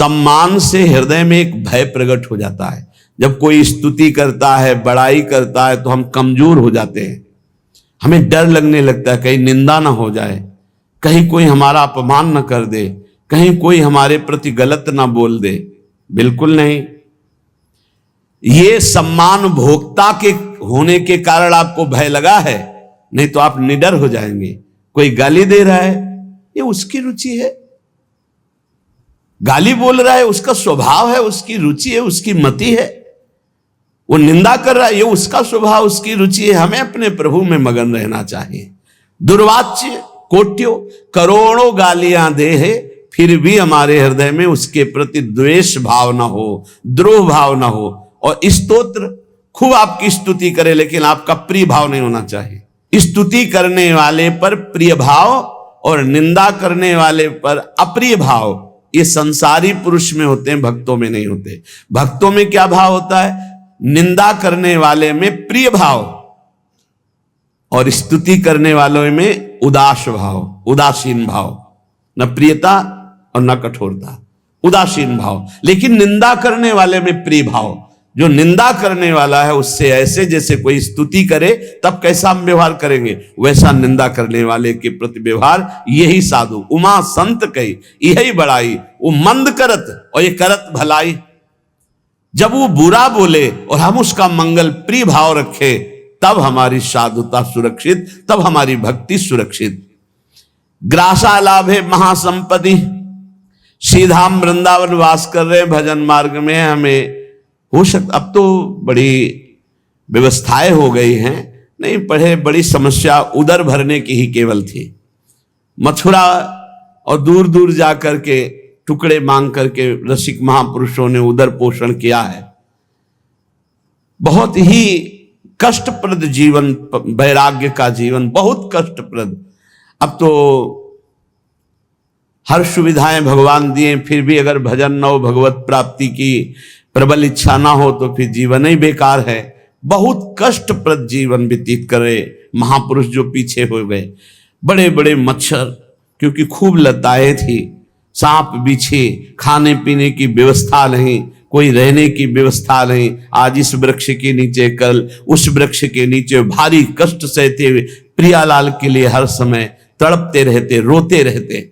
सम्मान से हृदय में एक भय प्रकट हो जाता है। जब कोई स्तुति करता है, बड़ाई करता है, तो हम कमजोर हो जाते हैं। हमें डर लगने लगता है कहीं निंदा ना हो जाए, कहीं कोई हमारा अपमान ना कर दे, कहीं कोई हमारे प्रति गलत ना बोल दे। बिल्कुल नहीं। ये सम्मान भोक्ता के होने के कारण आपको भय लगा है, नहीं तो आप निडर हो जाएंगे। कोई गाली दे रहा है, ये उसकी रुचि है। गाली बोल रहा है, उसका स्वभाव है, उसकी रुचि है, उसकी मति है। वो निंदा कर रहा है, ये उसका स्वभाव, उसकी रुचि है। हमें अपने प्रभु में मगन रहना चाहिए। दुर्वाच्य कोट्यो करोड़ों गालियां दे है, फिर भी हमारे हृदय में उसके प्रति द्वेष भाव ना हो, द्रोह भाव ना हो। और स्तोत्र खूब आपकी स्तुति करे, लेकिन आपका प्रिय भाव नहीं होना चाहिए। स्तुति करने वाले पर प्रिय भाव और निंदा करने वाले पर अप्रिय भाव, ये संसारी पुरुष में होते हैं, भक्तों में नहीं होते। भक्तों में क्या भाव होता है? निंदा करने वाले में प्रिय भाव और स्तुति करने वालों में उदास भाव, उदासीन भाव, न प्रियता और न कठोरता, उदासीन भाव। लेकिन निंदा करने वाले में प्रिय भाव। जो निंदा करने वाला है उससे ऐसे जैसे कोई स्तुति करे तब कैसा हम व्यवहार करेंगे, वैसा निंदा करने वाले के प्रति व्यवहार। यही साधु उमा संत कही यही बड़ाई, वो मंद करत और ये करत भलाई। जब वो बुरा बोले और हम उसका मंगल प्रिय भाव रखे, तब हमारी साधुता सुरक्षित, तब हमारी भक्ति सुरक्षित। ग्रासा लाभे महासंपत्ति, सीधा हम वृंदावन वास कर रहे हैं, भजन मार्ग में हमें हो सकता। अब तो बड़ी व्यवस्थाएं हो गई हैं, नहीं पढ़े बड़ी समस्या उदर भरने की ही केवल थी। मथुरा और दूर दूर जा करके टुकड़े मांग करके रसिक महापुरुषों ने उदर पोषण किया है। बहुत ही कष्टप्रद जीवन, वैराग्य का जीवन बहुत कष्टप्रद। अब तो हर सुविधाएं भगवान दिए, फिर भी अगर भजन न हो, भगवत प्राप्ति की प्रबल इच्छा ना हो, तो फिर जीवन ही बेकार है। बहुत कष्टप्रद जीवन व्यतीत करे महापुरुष जो पीछे हो गए। बड़े बड़े मच्छर, क्योंकि खूब लताएं थी, सांप बिछे, खाने पीने की व्यवस्था नहीं, कोई रहने की व्यवस्था नहीं। आज इस वृक्ष के नीचे, कल उस वृक्ष के नीचे भारी कष्ट सहते हुए प्रियालाल के लिए हर समय तड़पते रहते, रोते रहते।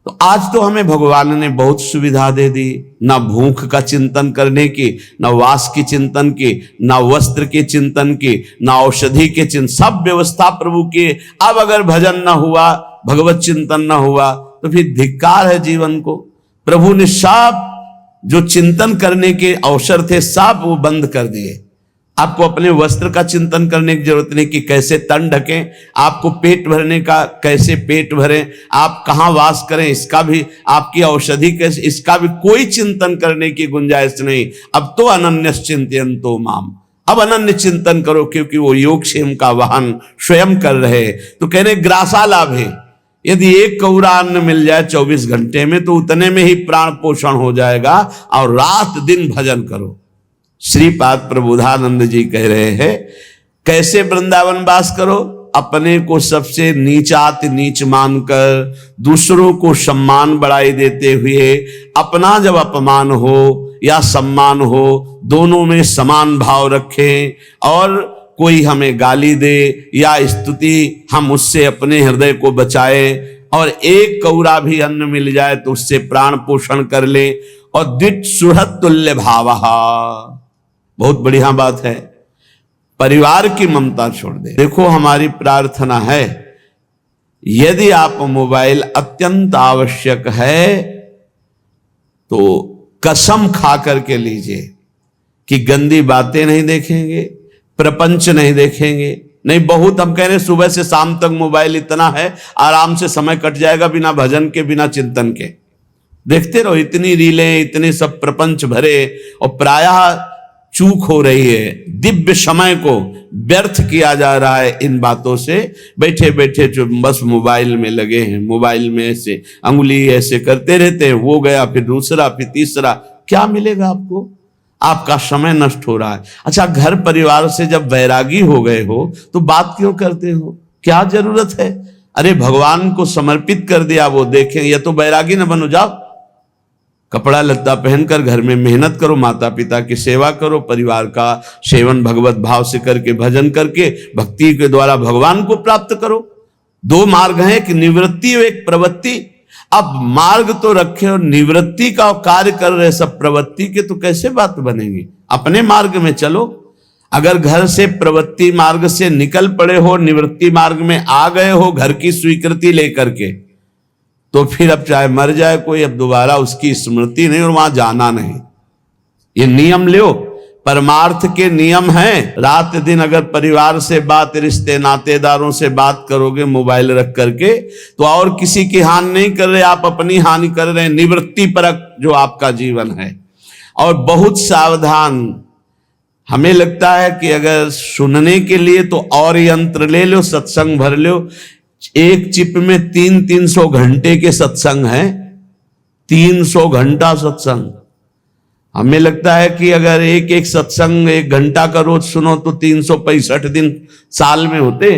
तो आज तो हमें भगवान ने बहुत सुविधा दे दी, ना भूख का चिंतन करने की, ना वास की चिंतन की, ना वस्त्र के चिंतन की, ना औषधि के चिंतन, सब व्यवस्था प्रभु की। अब अगर भजन ना हुआ, भगवत चिंतन ना हुआ, तो फिर धिक्कार है जीवन को। प्रभु ने सब जो चिंतन करने के अवसर थे सब वो बंद कर दिए। आपको अपने वस्त्र का चिंतन करने की जरूरत नहीं कि कैसे तन ढकें, आपको पेट भरने का कैसे पेट भरें, आप कहाँ वास करें इसका भी, आपकी औषधि कैसे, इसका भी कोई चिंतन करने की गुंजाइश नहीं। अब तो अनन्यश्चिंतयन्तो माम, अब अनन्य चिंतन करो, क्योंकि वो योगक्षेम का वाहन स्वयं कर रहे। तो कहने ग्रासा लाभ है, यदि एक कौरा अन्न मिल जाए 24 घंटे में, तो उतने में ही प्राण पोषण हो जाएगा। और रात दिन भजन करो। श्रीपाद प्रबोधानंद जी कह रहे हैं, कैसे वृंदावन वास करो? अपने को सबसे नीचात नीच मानकर, दूसरों को सम्मान बढ़ाई देते हुए, अपना जब अपमान हो या सम्मान हो, दोनों में समान भाव रखें। और कोई हमें गाली दे या स्तुति, हम उससे अपने हृदय को बचाए। और एक कौरा भी अन्न मिल जाए तो उससे प्राण पोषण कर ले। और द्वित सुहृद तुल्य भावः, बहुत बढ़िया बात है। परिवार की ममता छोड़ दे। देखो हमारी प्रार्थना है, यदि आप मोबाइल अत्यंत आवश्यक है तो कसम खा करके लीजिए कि गंदी बातें नहीं देखेंगे, प्रपंच नहीं देखेंगे। नहीं, बहुत हम कह रहे हैं सुबह से शाम तक मोबाइल इतना है, आराम से समय कट जाएगा बिना भजन के, बिना चिंतन के। देखते रहो, इतनी रीलें, इतने सब प्रपंच भरे, और प्रायः चूक हो रही है। दिव्य समय को व्यर्थ किया जा रहा है इन बातों से। बैठे बैठे जो बस मोबाइल में लगे हैं, मोबाइल में ऐसे अंगुली ऐसे करते रहते हैं, वो गया फिर दूसरा फिर तीसरा, क्या मिलेगा आपको? आपका समय नष्ट हो रहा है। अच्छा, घर परिवार से जब वैरागी हो गए हो तो बात क्यों करते हो? क्या जरूरत है? अरे भगवान को समर्पित कर दिया, वो देखें। ये तो वैरागी न बनो, जाओ कपड़ा लत्ता पहनकर घर में मेहनत करो, माता पिता की सेवा करो, परिवार का सेवन भगवत भाव से करके, भजन करके, भक्ति के द्वारा भगवान को प्राप्त करो। दो मार्ग हैं, एक निवृत्ति और एक प्रवृत्ति। अब मार्ग तो रखे और निवृत्ति का कार्य कर रहे सब प्रवृत्ति के, तो कैसे बात बनेगी? अपने मार्ग में चलो। अगर घर से प्रवृत्ति मार्ग से निकल पड़े हो, निवृत्ति मार्ग में आ गए हो घर की स्वीकृति लेकर के, तो फिर अब चाहे मर जाए कोई, अब दोबारा उसकी स्मृति नहीं और वहां जाना नहीं। ये नियम लो, परमार्थ के नियम हैं। रात दिन अगर परिवार से बात, रिश्ते नातेदारों से बात करोगे मोबाइल रख करके, तो और किसी की हानि नहीं कर रहे, आप अपनी हानि कर रहे हैं। निवृत्ति परक जो आपका जीवन है। और बहुत सावधान, हमें लगता है कि अगर सुनने के लिए तो और यंत्र ले लो, सत्संग भर लो। एक चिप में 300 घंटे के सत्संग हैं, 300 घंटा सत्संग। हमें लगता है कि अगर एक एक सत्संग 1 घंटा का रोज सुनो तो 365 दिन साल में होते,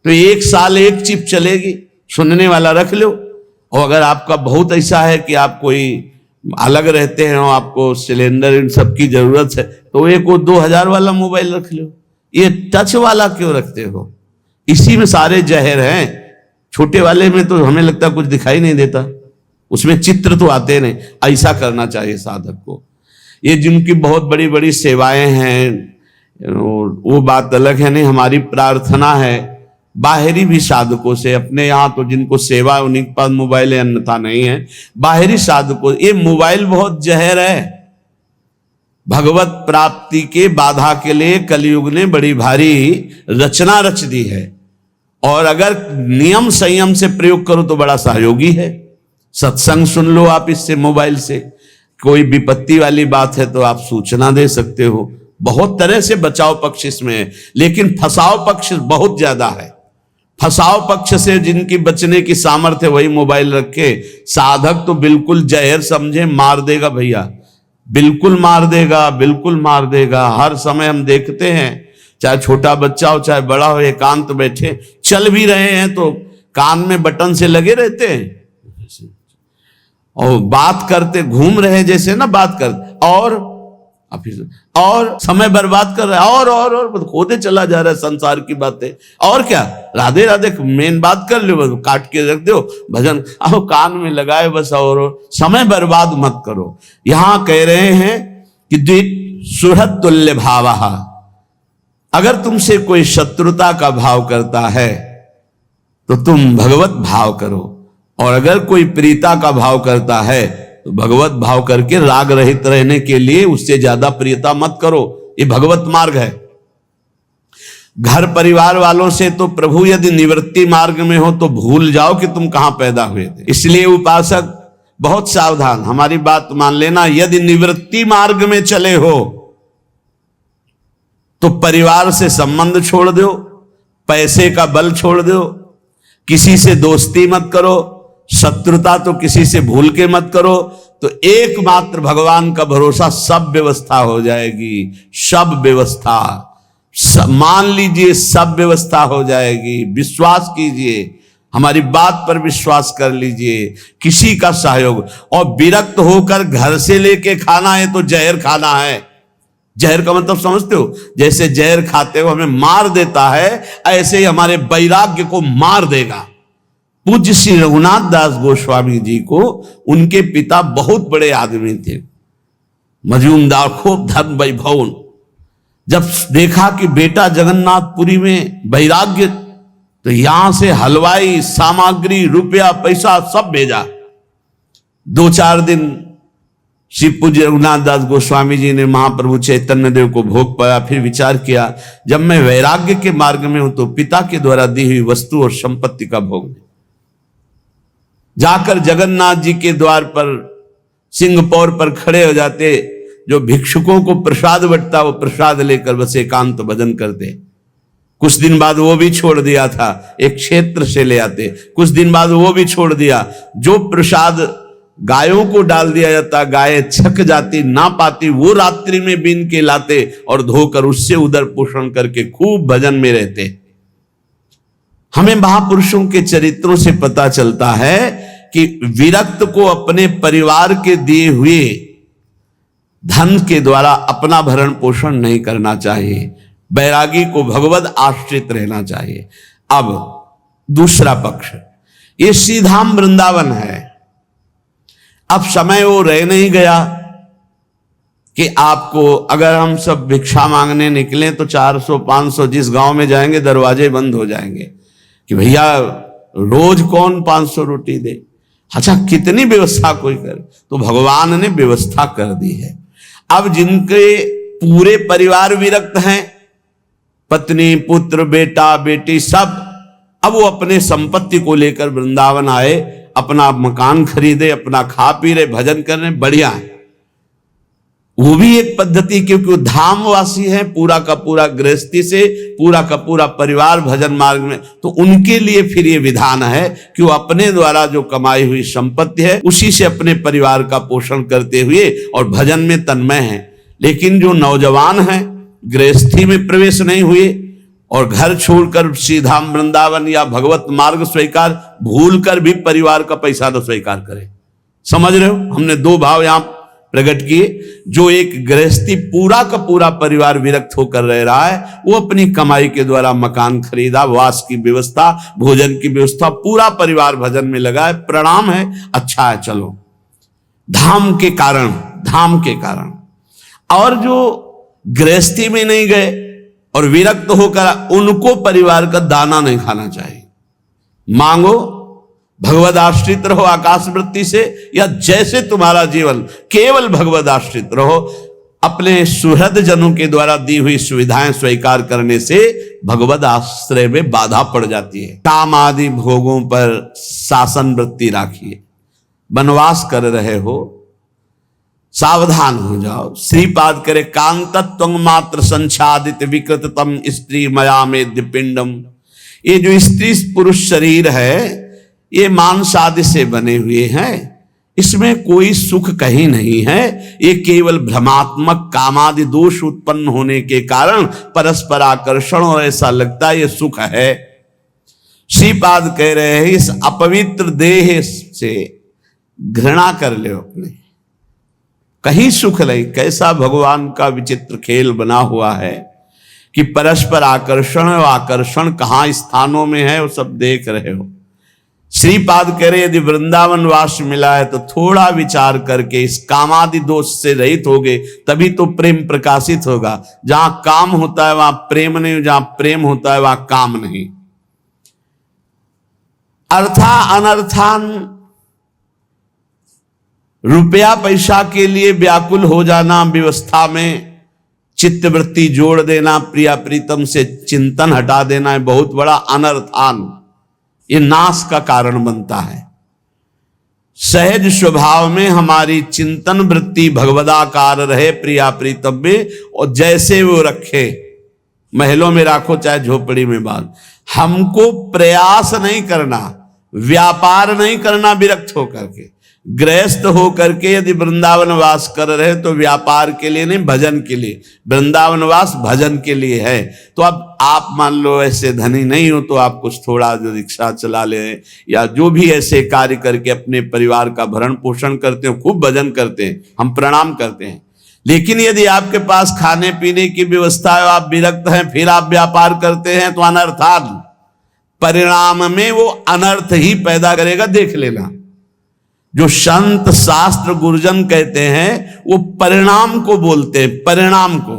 तो 1 साल 1 चिप चलेगी। सुनने वाला रख लो। और अगर आपका बहुत ऐसा है कि आप कोई अलग रहते हैं और आपको सिलेंडर इन सब की जरूरत है, तो एक वो 2000 वाला मोबाइल रख लो। ये टच वाला क्यों रखते हो? इसी में सारे जहर हैं। छोटे वाले में तो हमें लगता कुछ दिखाई नहीं देता, उसमें चित्र तो आते नहीं। ऐसा करना चाहिए साधक को। ये जिनकी बहुत बड़ी बड़ी सेवाएं हैं वो बात अलग है, नहीं। हमारी प्रार्थना है बाहरी भी साधकों से, अपने यहाँ तो जिनको सेवा है उन्हीं के पास मोबाइल है, अन्यथा नहीं है। बाहरी साधकों, ये मोबाइल बहुत जहर है। भगवत प्राप्ति के बाधा के लिए कलयुग ने बड़ी भारी रचना रच दी है। और अगर नियम संयम से प्रयोग करो तो बड़ा सहयोगी है। सत्संग सुन लो आप इससे, मोबाइल से। कोई विपत्ति वाली बात है तो आप सूचना दे सकते हो। बहुत तरह से बचाव पक्ष इसमें है, लेकिन फसाव पक्ष बहुत ज्यादा है। फसाव पक्ष से जिनकी बचने की सामर्थ्य वही मोबाइल रखे। साधक तो बिल्कुल जहर समझे, मार देगा भैया, बिल्कुल मार देगा, बिल्कुल मार देगा। हर समय हम देखते हैं, चाहे छोटा बच्चा हो चाहे बड़ा हो, एकांत बैठे चल भी रहे हैं तो कान में बटन से लगे रहते हैं और बात करते घूम रहे जैसे ना बात करते, और समय बर्बाद कर रहा है, और खोदे चला जा रहा है संसार की बातें। और क्या, राधे राधे मेन बात कर लो, बस काट के रख दो, भजन आओ कान में लगाए बस, और समय बर्बाद मत करो। यहां कह रहे हैं कि द्वित सुहृद तुल्य भावः, अगर तुमसे कोई शत्रुता का भाव करता है तो तुम भगवत भाव करो, और अगर कोई प्रीता का भाव करता है तो भगवत भाव करके राग रहित रहने के लिए उससे ज्यादा प्रियता मत करो। ये भगवत मार्ग है। घर परिवार वालों से तो प्रभु यदि निवृत्ति मार्ग में हो तो भूल जाओ कि तुम कहां पैदा हुए थे। इसलिए उपासक बहुत सावधान, हमारी बात मान लेना। यदि निवृत्ति मार्ग में चले हो तो परिवार से संबंध छोड़ दो, पैसे का बल छोड़ दो, किसी से दोस्ती मत करो, शत्रुता तो किसी से भूल के मत करो, तो एकमात्र भगवान का भरोसा, सब व्यवस्था हो जाएगी। सब व्यवस्था, मान लीजिए सब व्यवस्था हो जाएगी। विश्वास कीजिए, हमारी बात पर विश्वास कर लीजिए। किसी का सहयोग, और विरक्त होकर घर से लेके खाना है तो जहर खाना है। जहर का मतलब समझते हो? जैसे जहर खाते हो हमें मार देता है, ऐसे ही हमारे वैराग्य को मार देगा। पूज्य श्री रघुनाथ दास गोस्वामी जी को उनके पिता बहुत बड़े आदमी थे, मजूमदार, खूब धन वैभव। जब देखा कि बेटा जगन्नाथपुरी में वैराग्य, तो यहां से हलवाई, सामग्री, रुपया, पैसा सब भेजा। 2-4 दिन श्री पूज्य रघुनाथ दास गोस्वामी जी ने महाप्रभु चैतन्य देव को भोग पाया। फिर विचार किया, जब मैं वैराग्य के मार्ग में हूं तो पिता के द्वारा दी हुई वस्तु और संपत्ति का भोग नहीं। जाकर जगन्नाथ जी के द्वार पर सिंहपौर पर खड़े हो जाते, जो भिक्षुकों को प्रसाद बंटता वो प्रसाद लेकर बस एकांत भजन करते। कुछ दिन बाद वो भी छोड़ दिया था, एक क्षेत्र से ले आते। कुछ दिन बाद वो भी छोड़ दिया। जो प्रसाद गायों को डाल दिया जाता, गायें छक जाती, ना पाती, वो रात्रि में बीन के लाते और धोकर उससे उदर पोषण करके खूब भजन में रहते। हमें महापुरुषों के चरित्रों से पता चलता है कि विरक्त को अपने परिवार के दिए हुए धन के द्वारा अपना भरण पोषण नहीं करना चाहिए। बैरागी को भगवत आश्रित रहना चाहिए। अब दूसरा पक्ष, ये श्रीधाम वृंदावन है। अब समय वो रह नहीं गया कि आपको, अगर हम सब भिक्षा मांगने निकले तो 400-500 जिस गांव में जाएंगे दरवाजे बंद हो जाएंगे कि भैया रोज कौन 500 रोटी दे। अच्छा, कितनी व्यवस्था कोई करे, तो भगवान ने व्यवस्था कर दी है। अब जिनके पूरे परिवार विरक्त हैं, पत्नी पुत्र बेटा बेटी सब, अब वो अपने संपत्ति को लेकर वृंदावन आए, अपना मकान खरीदे, अपना खा पी रहे, भजन कर रहे, बढ़िया है। वो भी एक पद्धति, क्योंकि वो धामवासी है, पूरा का पूरा गृहस्थी से पूरा का पूरा परिवार भजन मार्ग में, तो उनके लिए फिर ये विधान है कि वो अपने द्वारा जो कमाई हुई संपत्ति है उसी से अपने परिवार का पोषण करते हुए और भजन में तन्मय है। लेकिन जो नौजवान हैं, गृहस्थी में प्रवेश नहीं हुए और घर छोड़कर श्रीधाम वृंदावन या भगवत मार्ग स्वीकार भूलकर भी परिवार का पैसा तो स्वीकार करे। समझ रहे हो, हमने दो भाव यहां प्रकट किए। जो एक गृहस्थी पूरा का पूरा परिवार विरक्त होकर रह रहा है, वो अपनी कमाई के द्वारा मकान खरीदा, वास की व्यवस्था, भोजन की व्यवस्था, पूरा परिवार भजन में लगा है, प्रणाम है, अच्छा है, चलो। धाम के कारण। और जो गृहस्थी में नहीं गए और विरक्त होकर, उनको परिवार का दाना नहीं खाना चाहिए। मांगो, भगवद आश्रित रहो आकाश वृत्ति से, या जैसे तुम्हारा जीवन केवल भगवद आश्रित रहो। अपने सुहृद जनों के द्वारा दी हुई सुविधाएं स्वीकार करने से भगवद आश्रय में बाधा पड़ जाती है। काम आदि भोगों पर शासन वृत्ति राखिए। वनवास कर रहे हो, सावधान हो जाओ। श्रीपाद करे कांतत्व मात्र संच्छादित विकृततम स्त्री मया में दिपिंडम। ये जो स्त्री पुरुष शरीर है, ये मांस आदि से बने हुए हैं, इसमें कोई सुख कहीं नहीं है। ये केवल भ्रमात्मक कामादि दोष उत्पन्न होने के कारण परस्पर आकर्षण, और ऐसा लगता है ये सुख है। श्रीपाद कह रहे हैं इस अपवित्र देह से घृणा कर ले अपने, कहीं सुख नहीं। कैसा भगवान का विचित्र खेल बना हुआ है कि परस्पर आकर्षण, और आकर्षण कहां स्थानों में है वो सब देख रहे हो। श्रीपाद कह रहे यदि वृंदावन वास मिला है तो थोड़ा विचार करके इस कामादि दोष से रहित होगे, तभी तो प्रेम प्रकाशित होगा। जहां काम होता है वहां प्रेम नहीं, जहां प्रेम होता है वहां काम नहीं। अर्था अनर्थान, रुपया पैसा के लिए व्याकुल हो जाना, व्यवस्था में चित्तवृत्ति जोड़ देना, प्रिया प्रीतम से चिंतन हटा देना है बहुत बड़ा अनर्थान। ये नाश का कारण बनता है। सहज स्वभाव में हमारी चिंतन वृत्ति भगवदाकार रहे प्रिया प्रीतम में, और जैसे वो रखे, महलों में राखो चाहे झोपड़ी में बांध। हमको प्रयास नहीं करना, व्यापार नहीं करना विरक्त होकर के। गृहस्थ होकर के यदि वृंदावन वास कर रहे तो व्यापार के लिए नहीं, भजन के लिए। वृंदावन वास भजन के लिए है। तो अब आप मान लो ऐसे धनी नहीं हो तो आप कुछ थोड़ा जो रिक्शा चला ले, या जो भी ऐसे कार्य करके अपने परिवार का भरण पोषण करते हो, खूब भजन करते हैं, हम प्रणाम करते हैं। लेकिन यदि आपके पास खाने पीने की व्यवस्था है, आप विरक्त हैं, फिर आप व्यापार करते हैं, तो अनर्थात परिणाम में वो अनर्थ ही पैदा करेगा, देख लेना। जो संत शास्त्र गुरुजन कहते हैं वो परिणाम को बोलते हैं, परिणाम को।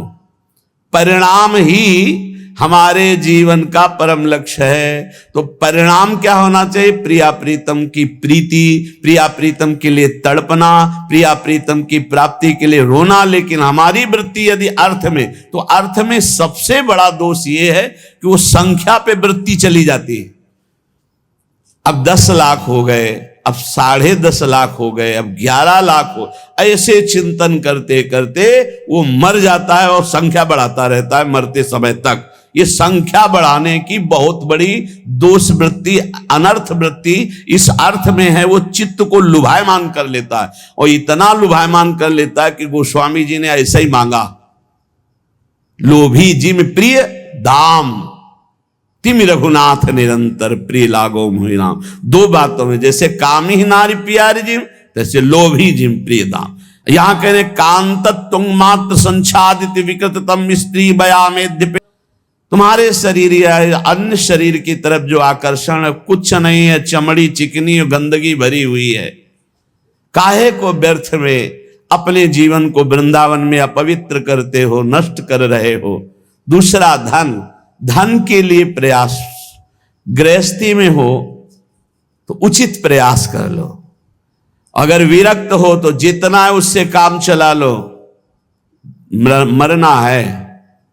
परिणाम ही हमारे जीवन का परम लक्ष्य है। तो परिणाम क्या होना चाहिए? प्रिया प्रीतम की प्रीति, प्रिया प्रीतम के लिए तड़पना, प्रिया प्रीतम की प्राप्ति के लिए रोना। लेकिन हमारी वृत्ति यदि अर्थ में, तो अर्थ में सबसे बड़ा दोष ये है कि वो संख्या पे वृत्ति चली जाती है। अब 10 लाख हो गए, अब 10.5 लाख हो गए, अब 11 लाख हो, ऐसे चिंतन करते करते वो मर जाता है और संख्या बढ़ाता रहता है मरते समय तक। ये संख्या बढ़ाने की बहुत बड़ी दोष वृत्ति, अनर्थ वृत्ति इस अर्थ में है। वो चित्त को लुभायमान कर लेता है, और इतना लुभायमान कर लेता है कि गोस्वामी जी ने ऐसा ही मांगा, लोभी जिम प्रिय दाम। तिमि रघुनाथ निरंतर प्रिय लागो मोहि राम। दो बातों में, जैसे कामी ही नारी प्यारी जिम, तैसे लोभी जिम प्रिय दाम। यहां कह रहे कांत तुंग मात्र संचादित विकृत तम स्त्री बया में दिप। तुम्हारे शरीर या अन्य शरीर की तरफ जो आकर्षण है कुछ नहीं है, चमड़ी चिकनी और गंदगी भरी हुई है। काहे को व्यर्थ में अपने जीवन को वृंदावन में अपवित्र करते हो, नष्ट कर रहे हो। दूसरा धन, धन के लिए प्रयास, गृहस्थी में हो तो उचित प्रयास कर लो। अगर विरक्त हो तो जितना है उससे काम चला लो। मरना है,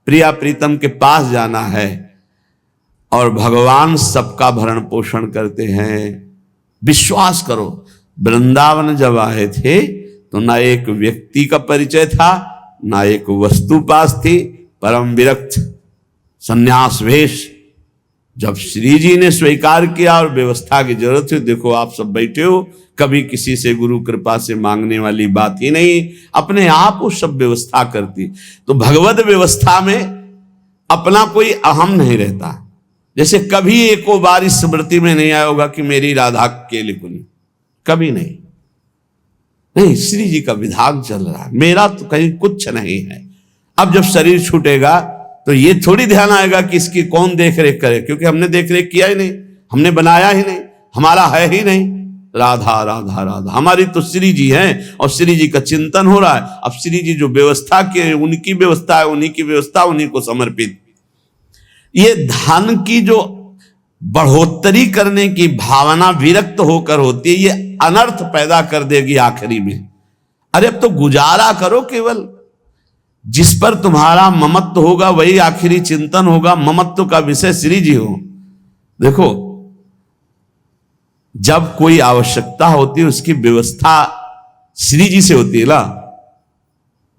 प्रिया प्रीतम के पास जाना है, और भगवान सबका भरण पोषण करते हैं। विश्वास करो, वृंदावन जब आए थे तो ना एक व्यक्ति का परिचय था, ना एक वस्तु पास थी, परम विरक्त संन्यास वेश। जब श्री जी ने स्वीकार किया और व्यवस्था की जरूरत हुई, देखो आप सब बैठे हो, कभी किसी से गुरु कृपा से मांगने वाली बात ही नहीं, अपने आप वो सब व्यवस्था करती। तो भगवत व्यवस्था में अपना कोई अहम नहीं रहता। जैसे कभी एको बार इस स्मृति में नहीं आया होगा कि मेरी राधा के लिए कुनी, कभी नहीं। नहीं, श्री जी का विधान चल रहा है, मेरा तो कहीं कुछ नहीं है। अब जब शरीर छूटेगा तो ये थोड़ी ध्यान आएगा कि इसकी कौन देख रेख करे, क्योंकि हमने देख रेख किया ही नहीं, हमने बनाया ही नहीं, हमारा है ही नहीं। राधा राधा राधा, हमारी तो श्री जी हैं और श्री जी का चिंतन हो रहा है। अब श्री जी जो व्यवस्था के, उनकी व्यवस्था है, उन्हीं की व्यवस्था, उन्हीं को समर्पित। ये धन की जो बढ़ोतरी करने की भावना विरक्त होकर होती है, ये अनर्थ पैदा कर देगी आखिरी में। अरे अब तो गुजारा करो, केवल जिस पर तुम्हारा ममत्व होगा वही आखिरी चिंतन होगा, ममत्व का विषय श्री जी हो। देखो, जब कोई आवश्यकता होती है उसकी व्यवस्था श्री जी से होती है ना,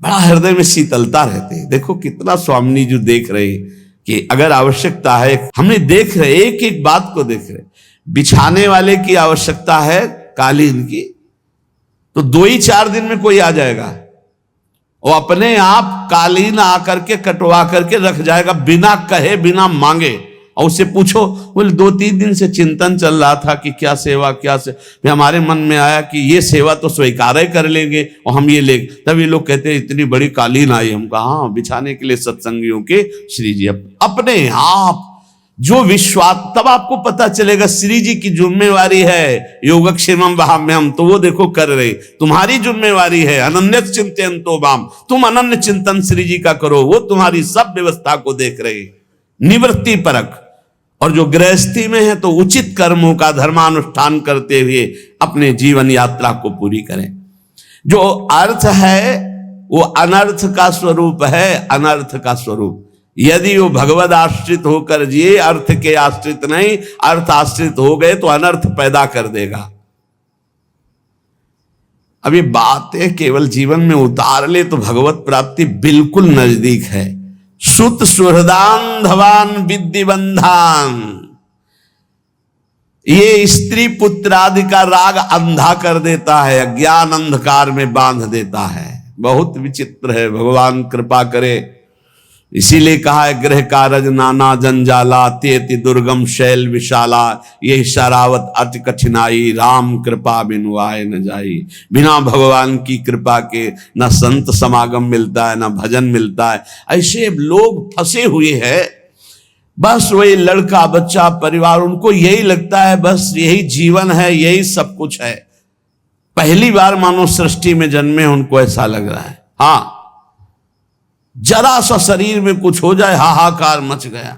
बड़ा हृदय में शीतलता रहती है। देखो कितना स्वामी जी देख रहे कि अगर आवश्यकता है, हमने देख रहे, एक एक बात को देख रहे। बिछाने वाले की आवश्यकता है कालीन की, तो 2 ही 4 दिन में कोई आ जाएगा, वो अपने आप कालीन आकर के कटवा करके रख जाएगा, बिना कहे बिना मांगे। और उससे पूछो, बोले 2-3 दिन से चिंतन चल रहा था कि क्या सेवा, क्या से फिर हमारे मन में आया कि ये सेवा तो स्वीकार ही कर लेंगे और हम ये ले। तब ये लोग कहते हैं इतनी बड़ी कालीन आई। हम कहा हाँ, बिछाने के लिए सत्संगियों के श्री जी अपने आप जो विश्वास, तब आपको पता चलेगा श्री जी की जिम्मेवारी है योगक्षेमम वहाम्यहम, तो वो देखो कर रहे। तुम्हारी जिम्मेवारी है अनन्य चिंतन बाम, तुम अनन्य चिंतन श्री जी का करो, वो तुम्हारी सब व्यवस्था को देख रहे, निवृत्ति परक। और जो गृहस्थी में है तो उचित कर्मों का धर्मानुष्ठान करते हुए अपने जीवन यात्रा को पूरी करें। जो अर्थ है वो अनर्थ का स्वरूप है, अनर्थ का स्वरूप। यदि वो भगवद आश्रित होकर जिए, अर्थ के आश्रित नहीं, अर्थ आश्रित हो गए तो अनर्थ पैदा कर देगा। अब ये बातें केवल जीवन में उतार ले तो भगवत प्राप्ति बिल्कुल नजदीक है। सुत सुहृदान धवान विद्धि बंधान, ये स्त्री पुत्र आदि का राग अंधा कर देता है, अज्ञान अंधकार में बांध देता है। बहुत विचित्र है, भगवान कृपा करे। इसीलिए कहा है गृह कारज नाना जंजाला, तेति दुर्गम शैल विशाला, ये शरावत अति कठिनाई, राम कृपा बिनु आए न जाई। बिना भगवान की कृपा के न संत समागम मिलता है, न भजन मिलता है। ऐसे लोग फंसे हुए हैं, बस वही लड़का बच्चा परिवार, उनको यही लगता है बस यही जीवन है, यही सब कुछ है। पहली बार मानो सृष्टि में जन्मे, उनको ऐसा लग रहा है। हाँ, जरा सा शरीर में कुछ हो जाए हाहाकार मच गया।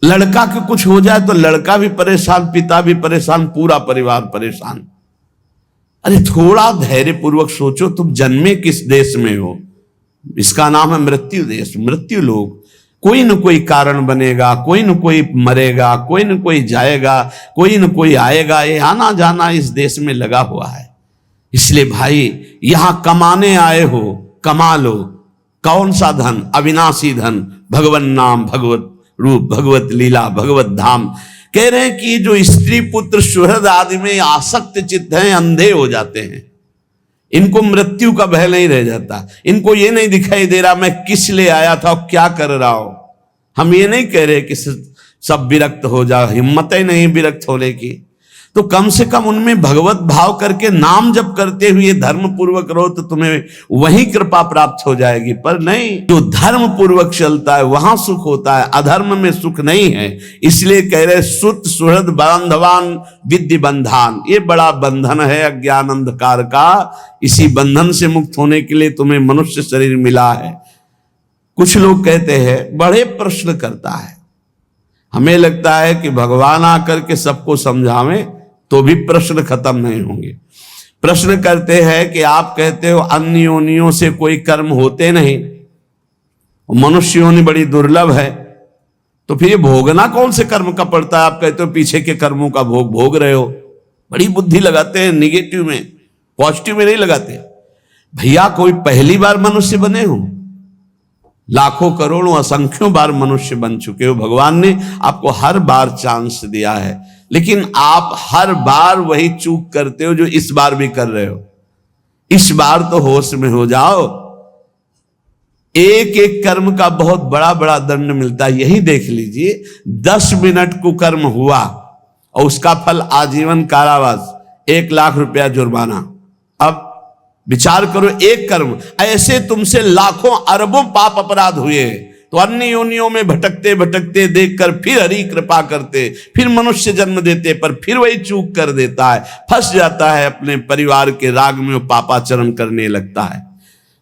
लड़का के कुछ हो जाए तो लड़का भी परेशान, पिता भी परेशान, पूरा परिवार परेशान। अरे थोड़ा धैर्य पूर्वक सोचो, तुम जन्मे किस देश में हो? इसका नाम है मृत्यु देश, मृत्यु लोग। कोई न कोई कारण बनेगा, कोई न कोई मरेगा, कोई न कोई जाएगा, कोई न कोई आएगा। ये आना जाना इस देश में लगा हुआ है। इसलिए भाई यहां कमाने आए हो, कमा लो। कौन सा धन? अविनाशी धन, भगवन नाम, भगवत रूप, भगवत लीला, भगवत धाम। कह रहे हैं कि जो स्त्री पुत्र सुहृद आदि में आसक्त चित्त हैं, अंधे हो जाते हैं। इनको मृत्यु का भय नहीं रह जाता, इनको ये नहीं दिखाई दे रहा मैं किस लिए आया था और क्या कर रहा हूं। हम ये नहीं कह रहे कि सब विरक्त हो जाओ, हिम्मत ही नहीं विरक्त होने की, तो कम से कम उनमें भगवत भाव करके नाम जप करते हुए धर्म पूर्वक रहो तो तुम्हें वही कृपा प्राप्त हो जाएगी। पर नहीं, जो धर्म पूर्वक चलता है वहां सुख होता है, अधर्म में सुख नहीं है। इसलिए कह रहे सुत सुहृद बांधवान विद्य बंधान, ये बड़ा बंधन है अज्ञान अंधकार का। इसी बंधन से मुक्त होने के लिए तुम्हें मनुष्य शरीर मिला है। कुछ लोग कहते हैं, बड़े प्रश्न करता है, हमें लगता है कि भगवान आकर के सबको समझावें तो भी प्रश्न खत्म नहीं होंगे। प्रश्न करते हैं कि आप कहते हो अन्य योनियों से कोई कर्म होते नहीं, मनुष्य योनि बड़ी दुर्लभ है, तो फिर ये भोगना कौन से कर्म का पड़ता है? आप कहते हो पीछे के कर्मों का भोग भोग रहे हो। बड़ी बुद्धि लगाते हैं निगेटिव में, पॉजिटिव में नहीं लगाते। भैया कोई पहली बार मनुष्य बने हो? लाखों करोड़ों असंख्यों बार मनुष्य बन चुके हो। भगवान ने आपको हर बार चांस दिया है, लेकिन आप हर बार वही चूक करते हो जो इस बार भी कर रहे हो। इस बार तो होश में हो जाओ। एक एक कर्म का बहुत बड़ा बड़ा दंड मिलता है। यही देख लीजिए, 10 मिनट कुकर्म हुआ और उसका फल आजीवन कारावास, 1 लाख रुपया जुर्माना। अब विचार करो, एक कर्म, ऐसे तुमसे लाखों अरबों पाप अपराध हुए, तो अन्य योनियों में भटकते भटकते देखकर फिर हरि कृपा करते, फिर मनुष्य जन्म देते, पर फिर वही चूक कर देता है, फंस जाता है अपने परिवार के राग में, वो पापाचरण करने लगता है।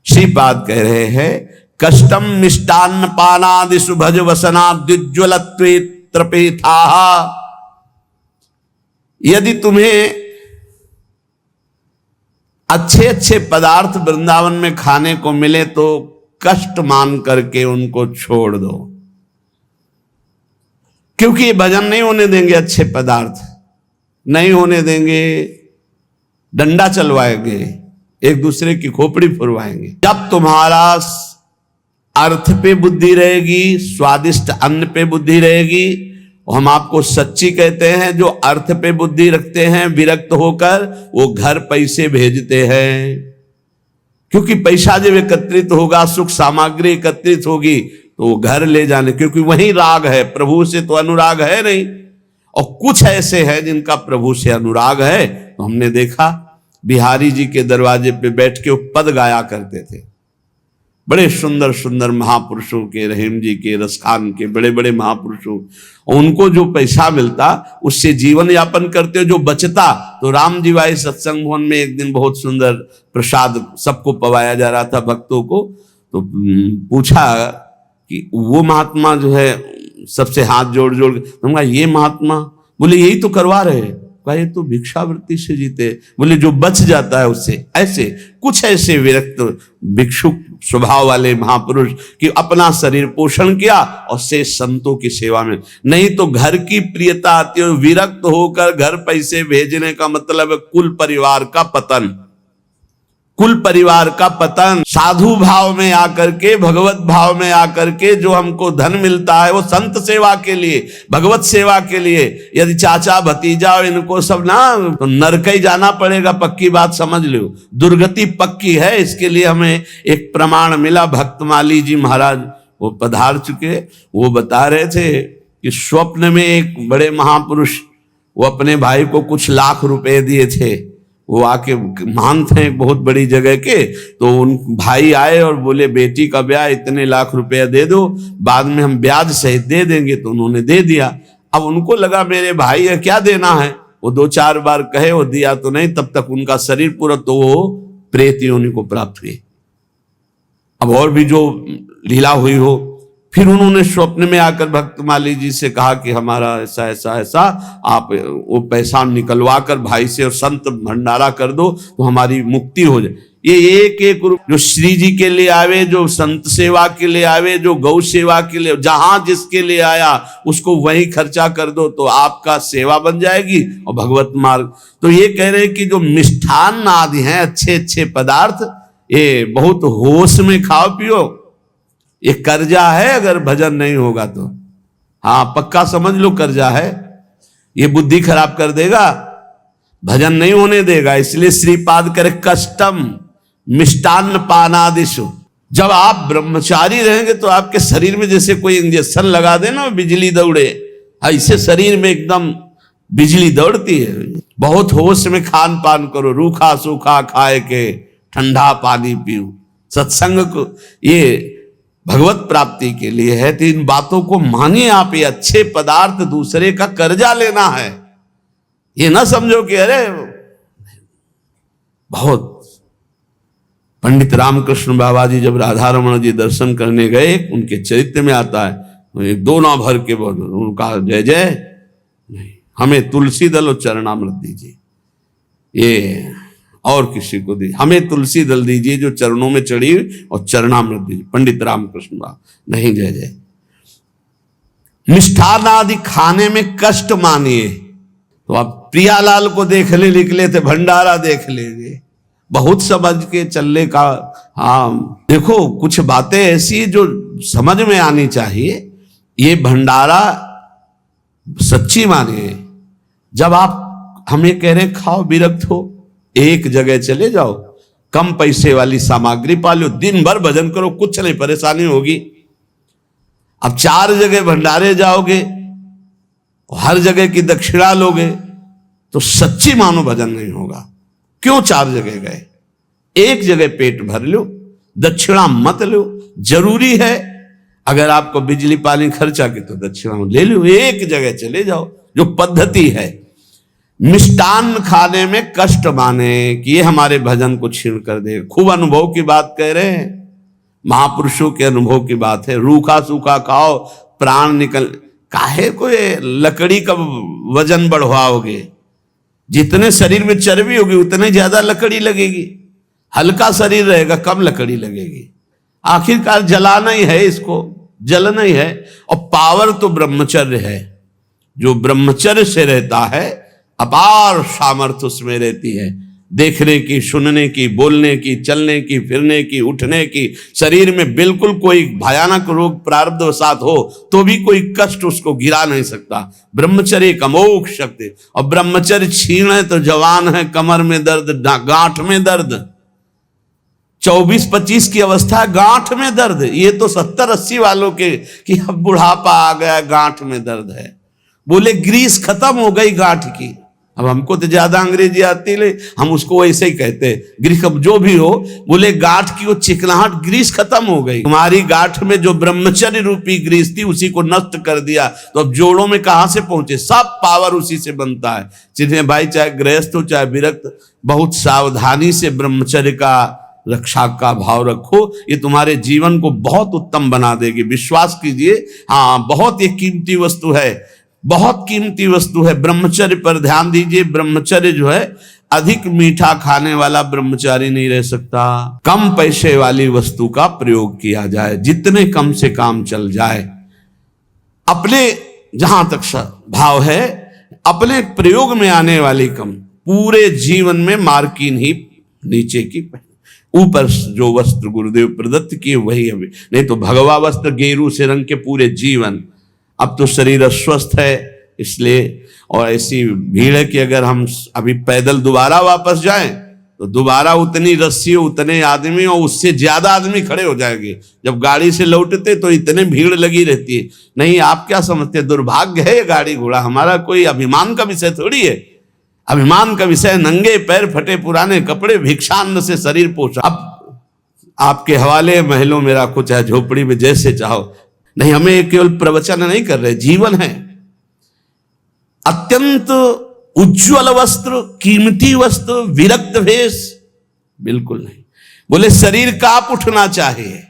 श्रीपाद कह रहे हैं, कष्टम मिष्टान्न पानादिषु भज वसना द्विज्वलत्वे त्रपेथाः। यदि तुम्हें अच्छे अच्छे पदार्थ वृंदावन में खाने को मिले तो कष्ट मान करके उनको छोड़ दो, क्योंकि ये भजन नहीं होने देंगे, अच्छे पदार्थ नहीं होने देंगे, डंडा चलवाएंगे, एक दूसरे की खोपड़ी फुरवाएंगे। जब तुम्हारा अर्थ पे बुद्धि रहेगी, स्वादिष्ट अन्न पे बुद्धि रहेगी, हम आपको सच्ची कहते हैं, जो अर्थ पे बुद्धि रखते हैं विरक्त होकर, वो घर पैसे भेजते हैं। क्योंकि पैसा जब एकत्रित होगा, सुख सामग्री एकत्रित होगी, तो वो घर ले जाने, क्योंकि वही राग है, प्रभु से तो अनुराग है नहीं। और कुछ ऐसे हैं जिनका प्रभु से अनुराग है। तो हमने देखा बिहारी जी के दरवाजे पे बैठ के वो पद गाया करते थे। बड़े सुंदर सुंदर महापुरुषों के, रहीम जी के, रसखान के, बड़े बड़े महापुरुषों, उनको जो पैसा मिलता उससे जीवन यापन करते, जो बचता तो राम जीवाई सत्संग भवन में एक दिन बहुत सुंदर प्रसाद सबको पवाया जा रहा था भक्तों को। तो पूछा कि वो महात्मा जो है सबसे हाथ जोड़ जोड़, तो ये महात्मा, बोले यही तो करवा रहे हैं। ये तो भिक्षावृत्ति से जीते। बोले जो बच जाता है उससे। ऐसे कुछ ऐसे विरक्त भिक्षुक स्वभाव वाले महापुरुष कि अपना शरीर पोषण किया और से संतों की सेवा में, नहीं तो घर की प्रियता आती है। विरक्त होकर घर पैसे भेजने का मतलब है कुल परिवार का पतन, कुल परिवार का पतन। साधु भाव में आकर के, भगवत भाव में आकर के जो हमको धन मिलता है वो संत सेवा के लिए, भगवत सेवा के लिए। यदि चाचा भतीजा और इनको सब ना, तो नरक ही जाना पड़ेगा, पक्की बात समझ लो, दुर्गति पक्की है। इसके लिए हमें एक प्रमाण मिला, भक्तमाली जी महाराज वो पधार चुके, वो बता रहे थे कि स्वप्न में एक बड़े महापुरुष वो अपने भाई को कुछ लाख रुपए दिए थे। वो आके महान थे बहुत बड़ी जगह के, तो उन भाई आए और बोले बेटी का ब्याह इतने लाख रुपया दे दो, बाद में हम ब्याज सहित दे देंगे। तो उन्होंने दे दिया। अब उनको लगा मेरे भाई है, क्या देना है। वो 2-4 बार कहे, वो दिया तो नहीं, तब तक उनका शरीर पूरा, तो वो प्रेत योनि को प्राप्त हुए। अब और भी जो लीला हुई हो, फिर उन्होंने स्वप्न में आकर भक्तमाली जी से कहा कि हमारा ऐसा ऐसा ऐसा, आप वो पैसा निकलवा कर भाई से और संत भंडारा कर दो तो हमारी मुक्ति हो जाए। ये एक एक रूप जो श्री जी के लिए आवे, जो संत सेवा के लिए आवे, जो गौ सेवा के लिए, जहां जिसके लिए आया उसको वही खर्चा कर दो तो आपका सेवा बन जाएगी और भगवत मार्ग। तो ये कह रहे हैं कि जो मिष्ठान आदि हैं, अच्छे अच्छे पदार्थ, ये बहुत होश में खाओ पियो। ये कर्जा है, अगर भजन नहीं होगा तो। हाँ पक्का समझ लो कर्जा है, ये बुद्धि खराब कर देगा, भजन नहीं होने देगा। इसलिए श्रीपाद करे कष्टम मिष्टान्न पानादिषु, जब आप ब्रह्मचारी रहेंगे तो आपके शरीर में जैसे कोई इंजेक्शन लगा दे ना, बिजली दौड़े, ऐसे शरीर में एकदम बिजली दौड़ती है। बहुत होश में खान पान करो, रूखा सूखा खाए के ठंडा पानी पियो। सत्संग को ये भगवत प्राप्ति के लिए है, तो इन बातों को मानिए आप। ये अच्छे पदार्थ दूसरे का कर्जा लेना है, ये ना समझो कि अरे बहुत। पंडित रामकृष्ण बाबा जी जब राधा रमण जी दर्शन करने गए, उनके चरित्र में आता है, एक दो ना भर के बोल, उनका जय जय नहीं, हमें तुलसी दल और चरणामृत दीजिए, ये और किसी को दीजिए, हमें तुलसी दल दीजिए जो चरणों में चढ़ी, और चरणामृत दीजिए। पंडित रामकृष्ण बाबा नहीं, जय जय। मिष्ठान आदि खाने में कष्ट मानिए। तो आप प्रियालाल को देखने निकले थे, भंडारा देख लेंगे, बहुत समझ के चलने का। हाँ देखो, कुछ बातें ऐसी जो समझ में आनी चाहिए। ये भंडारा सच्ची मानिए। जब आप हमें कह रहे खाओ, विरक्त हो, एक जगह चले जाओ, कम पैसे वाली सामग्री पालो, दिन भर भजन करो, कुछ नहीं परेशानी होगी। अब 4 जगह भंडारे जाओगे, हर जगह की दक्षिणा लोगे, तो सच्ची मानो भजन नहीं होगा। क्यों 4 जगह गए? एक जगह पेट भर लो, दक्षिणा मत लो। जरूरी है अगर आपको बिजली पानी खर्चा की तो दक्षिणा ले लो, एक जगह चले जाओ, जो पद्धति है। मिष्टान खाने में कष्ट माने कि ये हमारे भजन को छीन कर दे। खूब अनुभव की बात कह रहे हैं, महापुरुषों के अनुभव की बात है। रूखा सूखा खाओ, प्राण निकल, काहे को लकड़ी का वजन बढ़वाओगे? जितने शरीर में चर्बी होगी उतने ज्यादा लकड़ी लगेगी। हल्का शरीर रहेगा, कम लकड़ी लगेगी। आखिरकार जलाना ही है, इसको जलना ही है। और पावर तो ब्रह्मचर्य है। जो ब्रह्मचर्य से रहता है, अपार सामर्थ्य उसमें रहती है, देखने की, सुनने की, बोलने की, चलने की, फिरने की, उठने की। शरीर में बिल्कुल कोई भयानक रोग प्रारब्धवशात हो तो भी कोई कष्ट उसको गिरा नहीं सकता। ब्रह्मचर्य एक अमोघ शक्ति। और ब्रह्मचर्य छीन है तो जवान है, कमर में दर्द, गांठ में दर्द, 24-25 की अवस्था, गांठ में दर्द। ये तो 70-80 वालों के कि अब बुढ़ापा आ गया, गांठ में दर्द है। बोले ग्रीस खत्म हो गई गांठ की। अब हमको तो ज्यादा अंग्रेजी आती है, हम उसको वैसे ही कहते हैं, ग्रीस। अब जो भी हो, बोले गांठ की वो चिकनाहट, ग्रीस खत्म हो गई। तुम्हारी गांठ में जो ब्रह्मचर्य रूपी ग्रीस थी, उसी को नष्ट कर दिया। तो अब जोड़ों में कहां से पहुंचे? सब पावर उसी से बनता है। जिन्हें भाई चाहे गृहस्थ हो चाहे विरक्त, बहुत सावधानी से ब्रह्मचर्य का रक्षा का भाव रखो। ये तुम्हारे जीवन को बहुत उत्तम बना देगी, विश्वास कीजिए। हाँ, बहुत ये कीमती वस्तु है, बहुत कीमती वस्तु है। ब्रह्मचर्य पर ध्यान दीजिए। ब्रह्मचर्य जो है, अधिक मीठा खाने वाला ब्रह्मचारी नहीं रह सकता। कम पैसे वाली वस्तु का प्रयोग किया जाए, जितने कम से काम चल जाए। अपने जहां तक भाव है, अपने प्रयोग में आने वाली कम, पूरे जीवन में मार्किन ही नीचे की, ऊपर जो वस्त्र गुरुदेव प्रदत्त किए वही अभी, नहीं तो भगवा वस्त्र गेरू से रंग के पूरे जीवन। अब तो शरीर अस्वस्थ है, इसलिए। और ऐसी भीड़ है कि अगर हम अभी पैदल दोबारा वापस जाएं तो दोबारा उतनी रस्सी, उतने आदमी और उससे ज्यादा आदमी खड़े हो जाएंगे। जब गाड़ी से लौटते तो इतने भीड़ लगी रहती है। नहीं, आप क्या समझते, दुर्भाग्य है गाड़ी घोड़ा, हमारा कोई अभिमान का विषय थोड़ी है। अभिमान का विषय नंगे पैर, फटे पुराने कपड़े, भिक्षान्न से शरीर पोषा। अब आपके हवाले महलों में रखो, चाहे झोपड़ी में, जैसे चाहो। नहीं, हमें केवल प्रवचन नहीं कर रहे, जीवन है। अत्यंत उज्ज्वल वस्त्र, कीमती वस्त्र, विरक्त भेष बिल्कुल नहीं। बोले शरीर कांप उठना चाहिए।